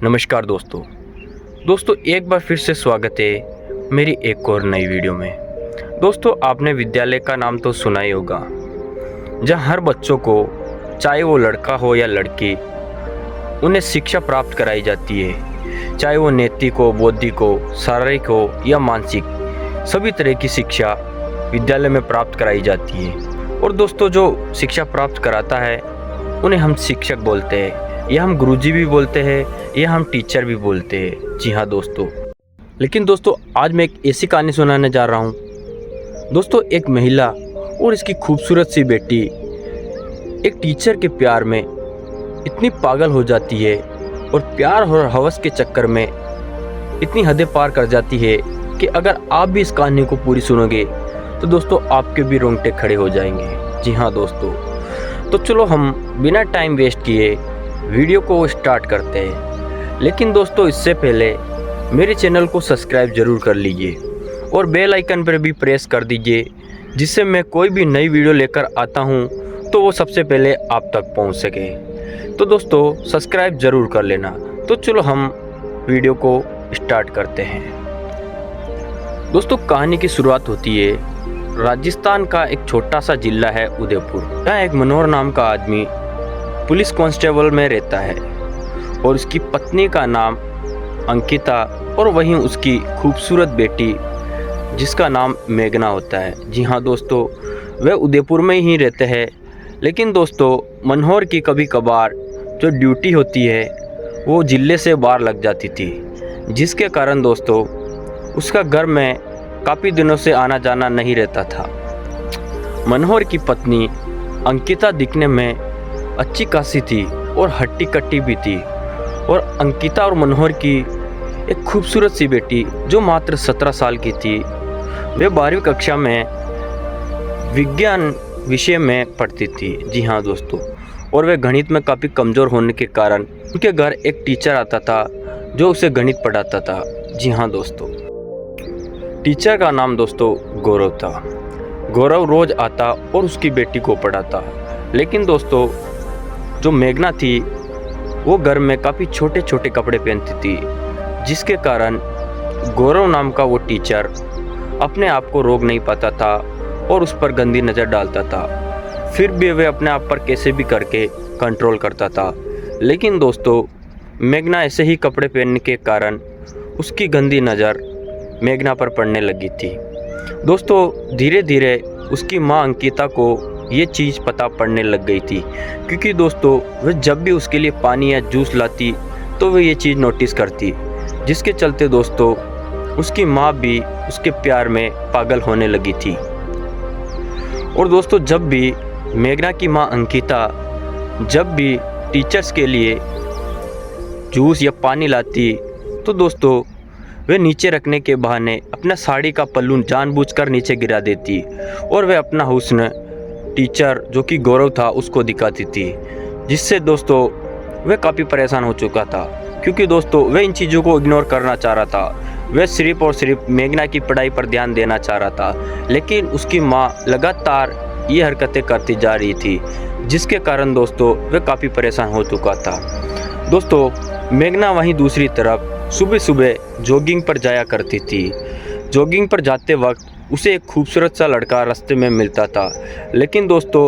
नमस्कार दोस्तों एक बार फिर से स्वागत है मेरी एक और नई वीडियो में। दोस्तों आपने विद्यालय का नाम तो सुना ही होगा, जहाँ हर बच्चों को, चाहे वो लड़का हो या लड़की, उन्हें शिक्षा प्राप्त कराई जाती है। चाहे वो नैतिक हो, बौद्धिक हो, शारीरिक हो या मानसिक, सभी तरह की शिक्षा विद्यालय में प्राप्त कराई जाती है। और दोस्तों जो शिक्षा प्राप्त कराता है उन्हें हम शिक्षक बोलते हैं, या हम गुरुजी भी बोलते हैं, या हम टीचर भी बोलते हैं। जी हाँ लेकिन दोस्तों आज मैं एक ऐसी कहानी सुनाने जा रहा हूँ। दोस्तों एक महिला और इसकी खूबसूरत सी बेटी एक टीचर के प्यार में इतनी पागल हो जाती है और प्यार और हवस के चक्कर में इतनी हदें पार कर जाती है कि अगर आप भी इस कहानी को पूरी सुनोगे तो दोस्तों आपके भी रोंगटे खड़े हो जाएंगे। जी हाँ दोस्तों, तो चलो हम बिना टाइम वेस्ट किए वीडियो को स्टार्ट करते हैं। लेकिन दोस्तों इससे पहले मेरे चैनल को सब्सक्राइब ज़रूर कर लीजिए और बेल आइकन पर भी प्रेस कर दीजिए, जिससे मैं कोई भी नई वीडियो लेकर आता हूं तो वो सबसे पहले आप तक पहुंच सके। तो दोस्तों सब्सक्राइब ज़रूर कर लेना। तो चलो हम वीडियो को स्टार्ट करते हैं। दोस्तों कहानी की शुरुआत होती है राजस्थान का एक छोटा सा जिला है उदयपुर। यहाँ एक मनोहर नाम का आदमी पुलिस कांस्टेबल में रहता है और उसकी पत्नी का नाम अंकिता और वहीं उसकी खूबसूरत बेटी जिसका नाम मेघना होता है। जी हाँ दोस्तों, वह उदयपुर में ही रहते हैं। लेकिन दोस्तों मनोहर की कभी कभार जो ड्यूटी होती है वो जिले से बाहर लग जाती थी, जिसके कारण दोस्तों उसका घर में काफ़ी दिनों से आना जाना नहीं रहता था। मनोहर की पत्नी अंकिता दिखने में अच्छी खासी थी और हट्टी कट्टी भी थी, और अंकिता और मनोहर की एक खूबसूरत सी बेटी जो मात्र 17 साल की थी, वे 12वीं कक्षा में विज्ञान विषय में पढ़ती थी। जी हाँ दोस्तों, और वे गणित में काफ़ी कमज़ोर होने के कारण उनके घर एक टीचर आता था जो उसे गणित पढ़ाता था। जी हाँ दोस्तों, टीचर का नाम दोस्तों गौरव था। गौरव रोज़ आता और उसकी बेटी को पढ़ाता। लेकिन दोस्तों जो मेघना थी वो घर में काफ़ी छोटे छोटे कपड़े पहनती थी, जिसके कारण गौरव नाम का वो टीचर अपने आप को रोक नहीं पाता था और उस पर गंदी नज़र डालता था। फिर भी वह अपने आप पर कैसे भी करके कंट्रोल करता था। लेकिन दोस्तों मेघना ऐसे ही कपड़े पहनने के कारण उसकी गंदी नज़र मेघना पर पड़ने लगी थी। दोस्तों धीरे धीरे उसकी माँ अंकिता को ये चीज़ पता पड़ने लग गई थी, क्योंकि दोस्तों वह जब भी उसके लिए पानी या जूस लाती तो वह ये चीज़ नोटिस करती, जिसके चलते दोस्तों उसकी माँ भी उसके प्यार में पागल होने लगी थी। और दोस्तों जब भी मेघना की माँ अंकिता जब भी टीचर्स के लिए जूस या पानी लाती तो दोस्तों वह नीचे रखने के बहाने अपना साड़ी का पल्लू जानबूझकर नीचे गिरा देती और वह अपना हुस्न टीचर जो कि गौरव था उसको दिखाती थी, जिससे दोस्तों वह काफ़ी परेशान हो चुका था, क्योंकि दोस्तों वह इन चीज़ों को इग्नोर करना चाह रहा था। वह सिर्फ और सिर्फ मेघना की पढ़ाई पर ध्यान देना चाह रहा था। लेकिन उसकी माँ लगातार ये हरकतें करती जा रही थी, जिसके कारण दोस्तों वह काफ़ी परेशान हो चुका था। दोस्तों मेघना वहीं दूसरी तरफ सुबह सुबह जॉगिंग पर जाया करती थी। जॉगिंग पर जाते वक्त उसे एक खूबसूरत सा लड़का रास्ते में मिलता था, लेकिन दोस्तों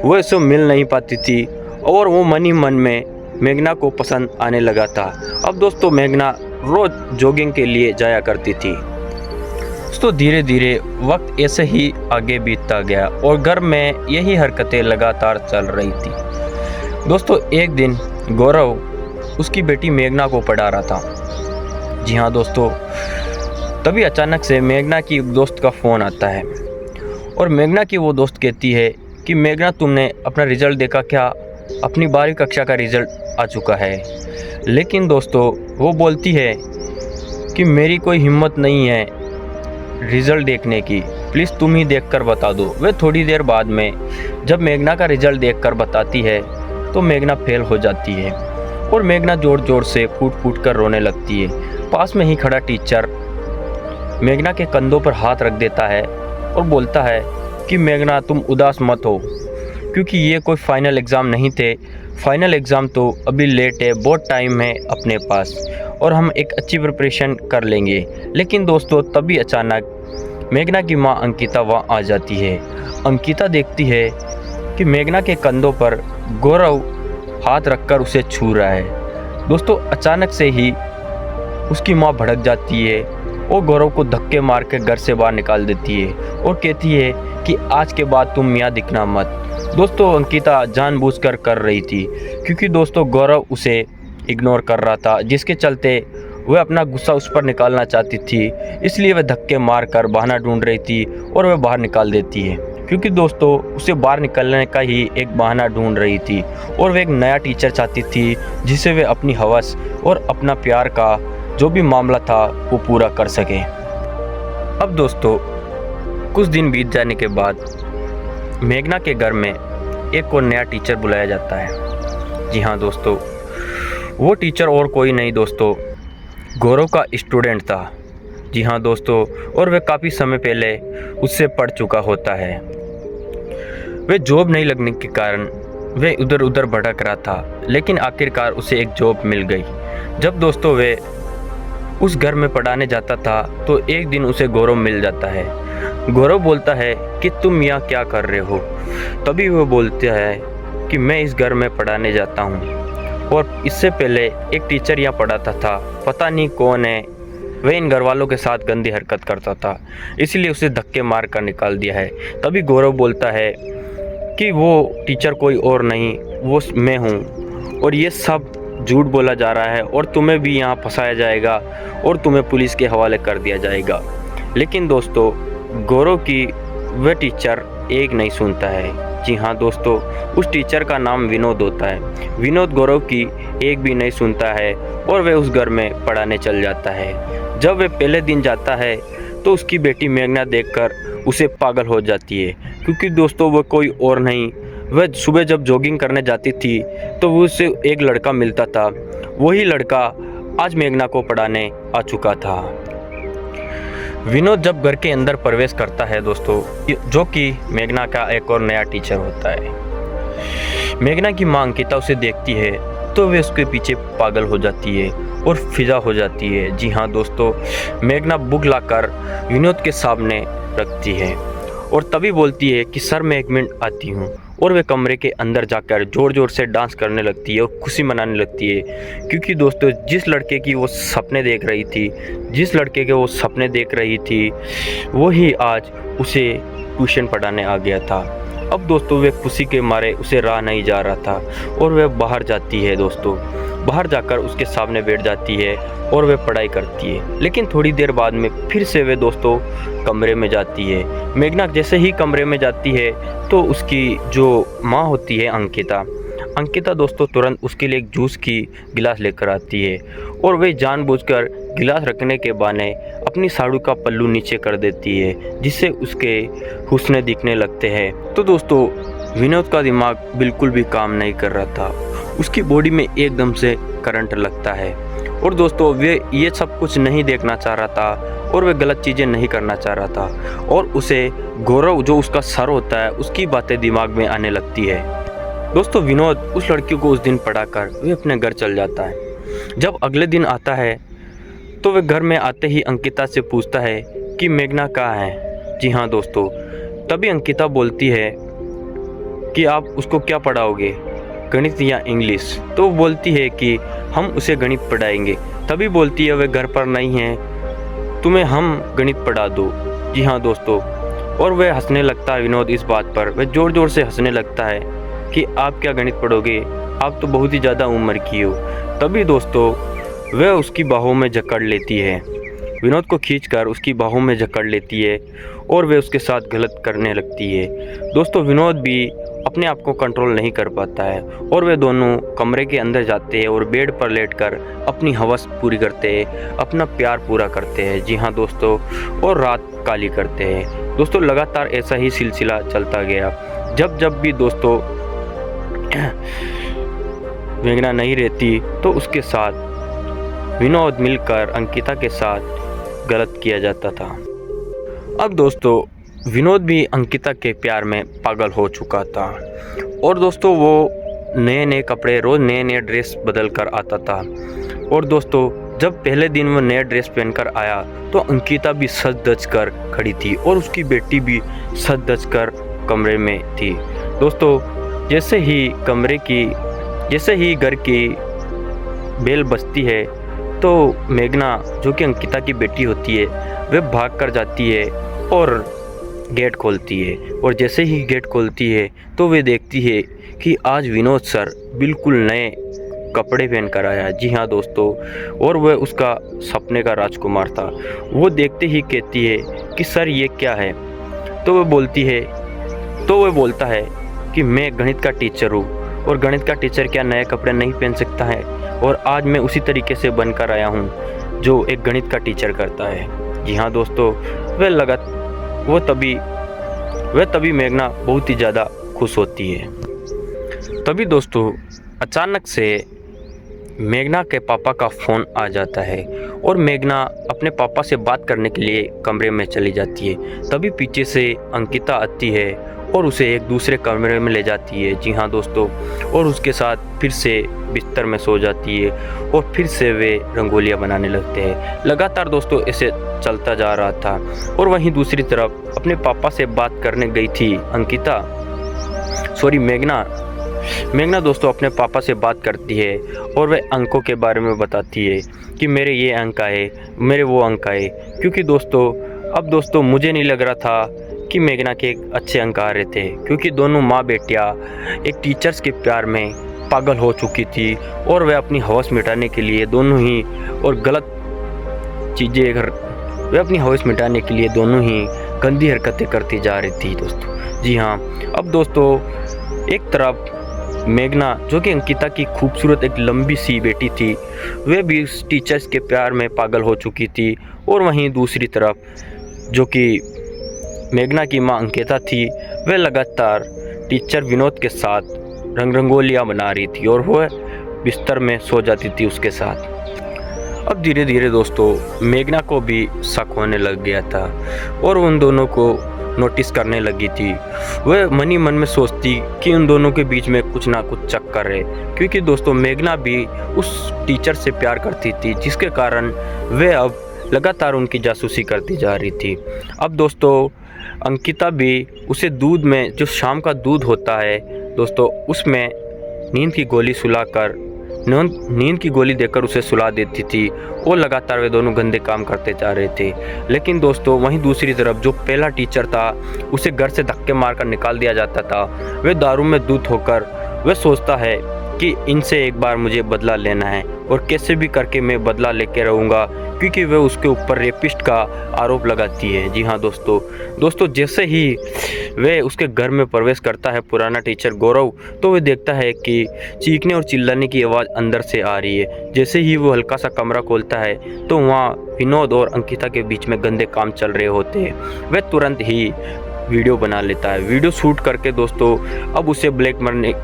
वह इसे मिल नहीं पाती थी और वो मन ही मन में मेघना को पसंद आने लगा था। अब दोस्तों मेघना रोज़ जॉगिंग के लिए जाया करती थी। दोस्तों धीरे धीरे वक्त ऐसे ही आगे बीतता गया और घर में यही हरकतें लगातार चल रही थी। दोस्तों एक दिन गौरव उसकी बेटी मेघना को पढ़ा रहा था। जी हाँ दोस्तों, तभी अचानक से मेघना की दोस्त का फ़ोन आता है और मेघना की वो दोस्त कहती है कि मेघना तुमने अपना रिज़ल्ट देखा क्या? अपनी 12वीं कक्षा का रिज़ल्ट आ चुका है। लेकिन दोस्तों वो बोलती है कि मेरी कोई हिम्मत नहीं है रिज़ल्ट देखने की, प्लीज़ तुम ही देखकर बता दो। वह थोड़ी देर बाद में जब मेघना का रिज़ल्ट देखकर बताती है तो मेघना फेल हो जाती है और मेघना ज़ोर ज़ोर से फूट फूट कर रोने लगती है। पास में ही खड़ा टीचर मेघना के कंधों पर हाथ रख देता है और बोलता है कि मेघना तुम उदास मत हो, क्योंकि ये कोई फाइनल एग्ज़ाम नहीं थे। फाइनल एग्ज़ाम तो अभी लेट है, बहुत टाइम है अपने पास और हम एक अच्छी प्रिपरेशन कर लेंगे। लेकिन दोस्तों तभी अचानक मेघना की माँ अंकिता वहाँ आ जाती है। अंकिता देखती है कि मेघना के कंधों पर गौरव हाथ रखकर उसे छू रहा है। दोस्तों अचानक से ही उसकी माँ भड़क जाती है और गौरव को धक्के मार के घर से बाहर निकाल देती है और कहती है कि आज के बाद तुम यहाँ दिखना मत। दोस्तों अंकिता जानबूझकर कर रही थी, क्योंकि दोस्तों गौरव उसे इग्नोर कर रहा था, जिसके चलते वह अपना गुस्सा उस पर निकालना चाहती थी। इसलिए वह धक्के मार कर बहाना ढूंढ रही थी और वह बाहर निकाल देती है, क्योंकि दोस्तों उसे बाहर निकलने का ही एक बहाना ढूंढ रही थी और वह एक नया टीचर चाहती थी जिसे वह अपनी हवस और अपना प्यार का जो भी मामला था वो पूरा कर सके। अब दोस्तों कुछ दिन बीत जाने के बाद मेघना के घर में एक और नया टीचर बुलाया जाता है। जी हाँ दोस्तों, वो टीचर और कोई नहीं दोस्तों, गौरव का स्टूडेंट था। जी हाँ दोस्तों, और वह काफ़ी समय पहले उससे पढ़ चुका होता है। वह जॉब नहीं लगने के कारण वह इधर उधर भटक रहा था, लेकिन आखिरकार उसे एक जॉब मिल गई। जब दोस्तों वह उस घर में पढ़ाने जाता था तो एक दिन उसे गौरव मिल जाता है। गौरव बोलता है कि तुम यहाँ क्या कर रहे हो। तभी वह बोलता है कि मैं इस घर में पढ़ाने जाता हूँ और इससे पहले एक टीचर यहाँ पढ़ाता था, पता नहीं कौन है, वह इन घर वालों के साथ गंदी हरकत करता था, इसलिए उसे धक्के मार कर निकाल दिया है। तभी गौरव बोलता है कि वो टीचर कोई और नहीं, वो मैं हूँ और ये सब झूठ बोला जा रहा है और तुम्हें भी यहाँ फंसाया जाएगा और तुम्हें पुलिस के हवाले कर दिया जाएगा। लेकिन दोस्तों गौरव की वह टीचर एक नहीं सुनता है। जी हाँ दोस्तों, उस टीचर का नाम विनोद होता है। विनोद गौरव की एक भी नहीं सुनता है और वह उस घर में पढ़ाने चल जाता है। जब वह पहले दिन जाता है तो उसकी बेटी मेघना देखकर उसे पागल हो जाती है, क्योंकि दोस्तों वह कोई और नहीं, वह सुबह जब जॉगिंग करने जाती थी तो वो उससे एक लड़का मिलता था। वही लड़का आज मेघना को पढ़ाने आ चुका था। विनोद जब घर के अंदर प्रवेश करता है दोस्तों, जो कि मेघना का एक और नया टीचर होता है। मेघना की मां अंकिता उसे देखती है तो वे उसके पीछे पागल हो जाती है और फिजा हो जाती है। जी हाँ दोस्तों, मेघना बुक लाकर विनोद के सामने रखती है और तभी बोलती है कि सर मैं 1 मिनट आती हूँ, और वे कमरे के अंदर जाकर ज़ोर ज़ोर से डांस करने लगती है और खुशी मनाने लगती है, क्योंकि दोस्तों जिस लड़के की वो सपने देख रही थी, जिस लड़के के वो सपने देख रही थी, वही आज उसे ट्यूशन पढ़ाने आ गया था। अब दोस्तों वे खुशी के मारे उसे रहा नहीं जा रहा था और वह बाहर जाती है दोस्तों, बाहर जाकर उसके सामने बैठ जाती है और वह पढ़ाई करती है। लेकिन थोड़ी देर बाद में फिर से वे दोस्तों कमरे में जाती है। मेघना जैसे ही कमरे में जाती है तो उसकी जो माँ होती है अंकिता दोस्तों तुरंत उसके लिए एक जूस की गिलास लेकर आती है और वे जानबूझकर गिलास रखने के बहाने अपनी साड़ू का पल्लू नीचे कर देती है, जिससे उसके हुस्न दिखने लगते हैं। तो दोस्तों विनोद का दिमाग बिल्कुल भी काम नहीं कर रहा था, उसकी बॉडी में एकदम से करंट लगता है और दोस्तों वे ये सब कुछ नहीं देखना चाह रहा था और वे गलत चीज़ें नहीं करना चाह रहा था और उसे गौरव जो उसका सर होता है उसकी बातें दिमाग में आने लगती है। दोस्तों विनोद उस लड़की को उस दिन पढ़ाकर वे अपने घर चल जाता है। जब अगले दिन आता है तो वे घर में आते ही अंकिता से पूछता है कि मेघना कहाँ है। जी हाँ दोस्तों, तभी अंकिता बोलती है कि आप उसको क्या पढ़ाओगे, गणित या इंग्लिश। तो वो बोलती है कि हम उसे गणित पढ़ाएंगे। तभी बोलती है वह घर पर नहीं है, तुम्हें हम गणित पढ़ा दो। जी हाँ दोस्तों, और वह हंसने लगता है विनोद इस बात पर, वह ज़ोर ज़ोर से हंसने लगता है कि आप क्या गणित पढ़ोगे, आप तो बहुत ही ज़्यादा उम्र की हो। तभी दोस्तों वह उसकी बाहों में जकड़ लेती है, विनोद को खींचकर उसकी बाहों में जकड़ लेती है और वे उसके साथ गलत करने लगती है। दोस्तों विनोद भी अपने आप को कंट्रोल नहीं कर पाता है और वे दोनों कमरे के अंदर जाते हैं और बेड पर लेटकर अपनी हवस पूरी करते हैं, अपना प्यार पूरा करते हैं। जी हाँ दोस्तों, और रात काली करते हैं। दोस्तों लगातार ऐसा ही सिलसिला चलता गया। जब जब भी दोस्तों मेघना नहीं रहती तो उसके साथ विनोद मिलकर अंकिता के साथ गलत किया जाता था। अब दोस्तों विनोद भी अंकिता के प्यार में पागल हो चुका था। और दोस्तों वो नए नए कपड़े, रोज़ नए नए ड्रेस बदल कर आता था। और दोस्तों जब पहले दिन वो नया ड्रेस पहनकर आया तो अंकिता भी सज धज कर खड़ी थी और उसकी बेटी भी सज धज कर कमरे में थी। दोस्तों जैसे ही घर की बेल बजती है तो मेघना, जो कि अंकिता की बेटी होती है, वह भाग कर जाती है और गेट खोलती है। और जैसे ही गेट खोलती है तो वे देखती है कि आज विनोद सर बिल्कुल नए कपड़े पहन कर आया। जी हाँ दोस्तों, और वह उसका सपने का राजकुमार था। वो देखते ही कहती है कि सर ये क्या है। तो वह बोलता है कि मैं गणित का टीचर हूँ और गणित का टीचर क्या नए कपड़े नहीं पहन सकता है, और आज मैं उसी तरीके से बनकर आया हूँ जो एक गणित का टीचर करता है। जी हाँ दोस्तों, वह तभी मेघना बहुत ही ज़्यादा खुश होती है। तभी दोस्तों अचानक से मेघना के पापा का फ़ोन आ जाता है और मेघना अपने पापा से बात करने के लिए कमरे में चली जाती है। तभी पीछे से अंकिता आती है और उसे एक दूसरे कमरे में ले जाती है। जी हाँ दोस्तों, और उसके साथ फिर से बिस्तर में सो जाती है और फिर से वे रंगोलियाँ बनाने लगते हैं। लगातार दोस्तों ऐसे चलता जा रहा था। और वहीं दूसरी तरफ अपने पापा से बात करने गई थी मेघना दोस्तों अपने पापा से बात करती है और वह अंकों के बारे में बताती है कि मेरे ये अंक आए, मेरे वो अंक आए। क्योंकि दोस्तों मुझे नहीं लग रहा था कि मेघना के अच्छे अंक आ रहे थे, क्योंकि दोनों माँ बेटियाँ एक टीचर्स के प्यार में पागल हो चुकी थी और वह अपनी हवस मिटाने के लिए दोनों ही गंदी हरकतें करती जा रही थी दोस्तों। जी हाँ, अब दोस्तों एक तरफ मेघना, जो कि अंकिता की खूबसूरत एक लंबी सी बेटी थी, वह भी उस टीचर्स के प्यार में पागल हो चुकी थी। और वहीं दूसरी तरफ जो कि मेघना की मां अंकिता थी, वह लगातार टीचर विनोद के साथ रंगोलियाँ बना रही थी और वह बिस्तर में सो जाती थी उसके साथ। अब धीरे धीरे दोस्तों मेघना को भी शक होने लग गया था और उन दोनों को नोटिस करने लगी थी। वह मन ही मन में सोचती कि उन दोनों के बीच में कुछ ना कुछ चक्कर है, क्योंकि दोस्तों मेघना भी उस टीचर से प्यार करती थी, जिसके कारण वह अब लगातार उनकी जासूसी करती जा रही थी। अब दोस्तों अंकिता भी उसे दूध में, जो शाम का दूध होता है दोस्तों, उसमें नींद की गोली देकर उसे सुला देती थी और लगातार वे दोनों गंदे काम करते जा रहे थे। लेकिन दोस्तों वहीं दूसरी तरफ जो पहला टीचर था, उसे घर से धक्के मारकर निकाल दिया जाता था। वह दारू में धुत होकर वह सोचता है कि इनसे एक बार मुझे बदला लेना है और कैसे भी करके मैं बदला लेके रहूँगा, क्योंकि वह उसके ऊपर रेपिस्ट का आरोप लगाती है। जी हाँ दोस्तों जैसे ही वह उसके घर में प्रवेश करता है पुराना टीचर गौरव, तो वह देखता है कि चीखने और चिल्लाने की आवाज़ अंदर से आ रही है। जैसे ही वो हल्का सा कमरा खोलता है तो वहाँ विनोद और अंकिता के बीच में गंदे काम चल रहे होते हैं। वह तुरंत ही वीडियो बना लेता है। वीडियो शूट करके दोस्तों अब उसे ब्लैकमेल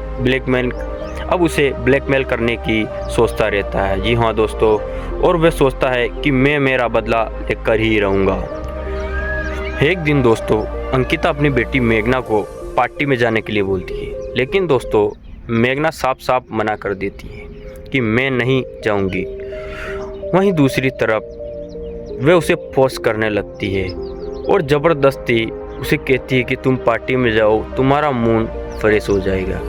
करने की सोचता रहता है। जी हाँ दोस्तों, और वह सोचता है कि मैं मेरा बदला लेकर ही रहूँगा। एक दिन दोस्तों अंकिता अपनी बेटी मेघना को पार्टी में जाने के लिए बोलती है, लेकिन दोस्तों मेघना साफ साफ मना कर देती है कि मैं नहीं जाऊँगी। वहीं दूसरी तरफ वह उसे फोर्स करने लगती है और ज़बरदस्ती उसे कहती है कि तुम पार्टी में जाओ, तुम्हारा मूड फ्रेश हो जाएगा।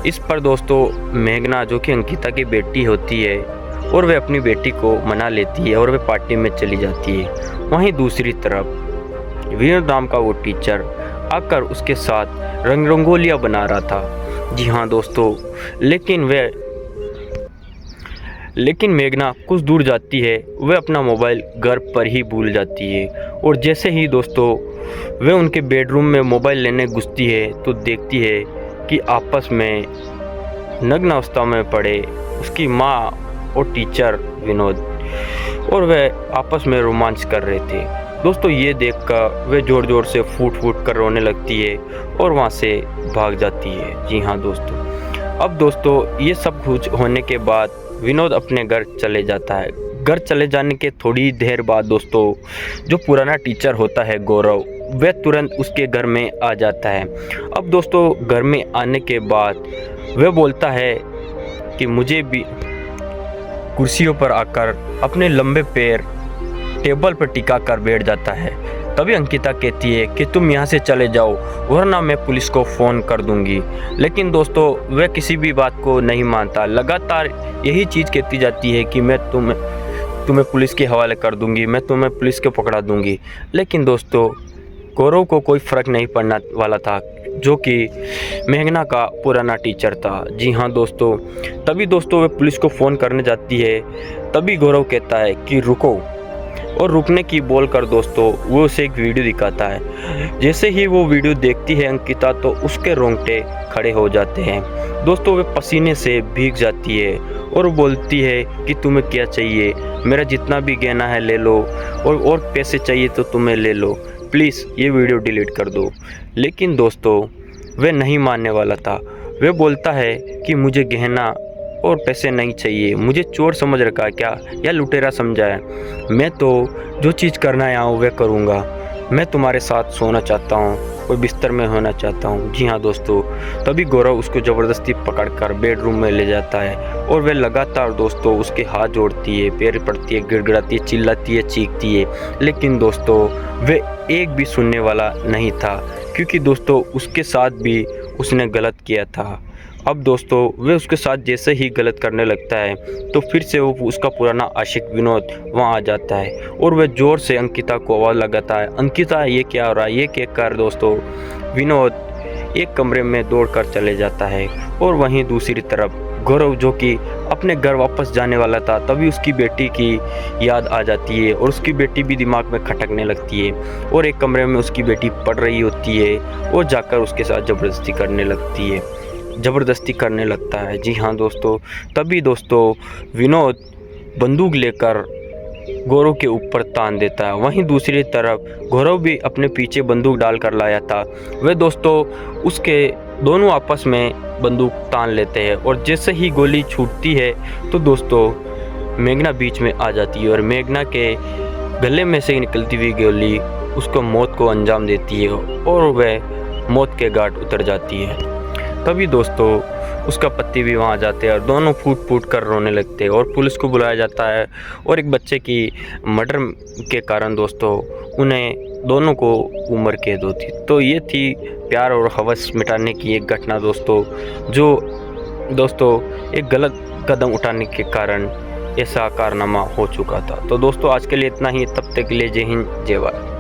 इस पर दोस्तों मेघना, जो कि अंकिता की बेटी होती है, और वह अपनी बेटी को मना लेती है और वह पार्टी में चली जाती है। वहीं दूसरी तरफ विनोद नाम का वो टीचर आकर उसके साथ रंगोलियाँ बना रहा था। जी हाँ दोस्तों, लेकिन मेघना कुछ दूर जाती है, वह अपना मोबाइल घर पर ही भूल जाती है। और जैसे ही दोस्तों वह उनके बेडरूम में मोबाइल लेने घुसती है तो देखती है कि आपस में नग्न अवस्था में पड़े उसकी माँ और टीचर विनोद, और वह आपस में रोमांच कर रहे थे। दोस्तों ये देखकर वह ज़ोर ज़ोर से फूट कर रोने लगती है और वहाँ से भाग जाती है। जी हाँ दोस्तों, अब दोस्तों ये सब कुछ होने के बाद विनोद अपने घर चले जाता है। घर चले जाने के थोड़ी देर बाद दोस्तों जो पुराना टीचर होता है गौरव, वह तुरंत उसके घर में आ जाता है। अब दोस्तों घर में आने के बाद वह बोलता है कि मुझे भी कुर्सियों पर आकर अपने लंबे पैर टेबल पर टिका कर बैठ जाता है। तभी अंकिता कहती है कि तुम यहाँ से चले जाओ वरना मैं पुलिस को फ़ोन कर दूंगी। लेकिन दोस्तों वह किसी भी बात को नहीं मानता, लगातार यही चीज़ कहती जाती है कि मैं तुम्हें पुलिस के हवाले कर दूंगी, मैं तुम्हें पुलिस को पकड़ा दूंगी। लेकिन दोस्तों गौरव को कोई फ़र्क नहीं पड़ने वाला था, जो कि मेघना का पुराना टीचर था। जी हाँ दोस्तों, तभी दोस्तों वह पुलिस को फ़ोन करने जाती है। तभी गौरव कहता है कि रुको, और रुकने की बोलकर दोस्तों वो उसे एक वीडियो दिखाता है। जैसे ही वो वीडियो देखती है अंकिता तो उसके रोंगटे खड़े हो जाते हैं। दोस्तों वे पसीने से भीग जाती है और बोलती है कि तुम्हें क्या चाहिए, मेरा जितना भी गहना है ले लो, और पैसे चाहिए तो तुम्हें ले लो, प्लीज़ ये वीडियो डिलीट कर दो। लेकिन दोस्तों वह नहीं मानने वाला था। वह बोलता है कि मुझे गहना और पैसे नहीं चाहिए, मुझे चोर समझ रखा है क्या या लुटेरा समझा है, मैं तो जो चीज़ करना है वह करूँगा, मैं तुम्हारे साथ सोना चाहता हूँ, कोई बिस्तर में होना चाहता हूँ। जी हाँ दोस्तों, तभी गौरव उसको ज़बरदस्ती पकड़कर बेडरूम में ले जाता है और वह लगातार दोस्तों उसके हाथ जोड़ती है, पैर पड़ती है, गिड़गिड़ाती है, चिल्लाती है, चीखती है। लेकिन दोस्तों वह एक भी सुनने वाला नहीं था, क्योंकि दोस्तों उसके साथ भी उसने गलत किया था। अब दोस्तों वह उसके साथ जैसे ही गलत करने लगता है तो फिर से वो उसका पुराना आशिक विनोद वहाँ आ जाता है और वह ज़ोर से अंकिता को आवाज़ लगाता है, अंकिता ये क्या हो रहा है, ये क्या कर। दोस्तों विनोद एक कमरे में दौड़कर चले जाता है और वहीं दूसरी तरफ गौरव, जो कि अपने घर वापस जाने वाला था, तभी उसकी बेटी की याद आ जाती है और उसकी बेटी भी दिमाग में खटकने लगती है और एक कमरे में उसकी बेटी पढ़ रही होती है और जाकर उसके साथ ज़बरदस्ती करने लगता है। जी हाँ दोस्तों, तभी दोस्तों विनोद बंदूक लेकर गौरव के ऊपर तान देता है। वहीं दूसरी तरफ गौरव भी अपने पीछे बंदूक डालकर लाया था। वे दोस्तों उसके दोनों आपस में बंदूक तान लेते हैं और जैसे ही गोली छूटती है तो दोस्तों मेघना बीच में आ जाती है और मेघना के गले में से निकलती हुई गोली उसको मौत को अंजाम देती है और वह मौत के घाट उतर जाती है। तभी दोस्तों उसका पति भी वहाँ जाते हैं और दोनों फूट फूट कर रोने लगते हैं और पुलिस को बुलाया जाता है और एक बच्चे की मर्डर के कारण दोस्तों उन्हें दोनों को उम्र कैद होती। तो ये थी प्यार और हवस मिटाने की एक घटना दोस्तों, जो दोस्तों एक गलत कदम उठाने के कारण ऐसा कारनामा हो चुका था। तो दोस्तों आज के लिए इतना ही, तब तक के लिए जय हिंद जय भारत।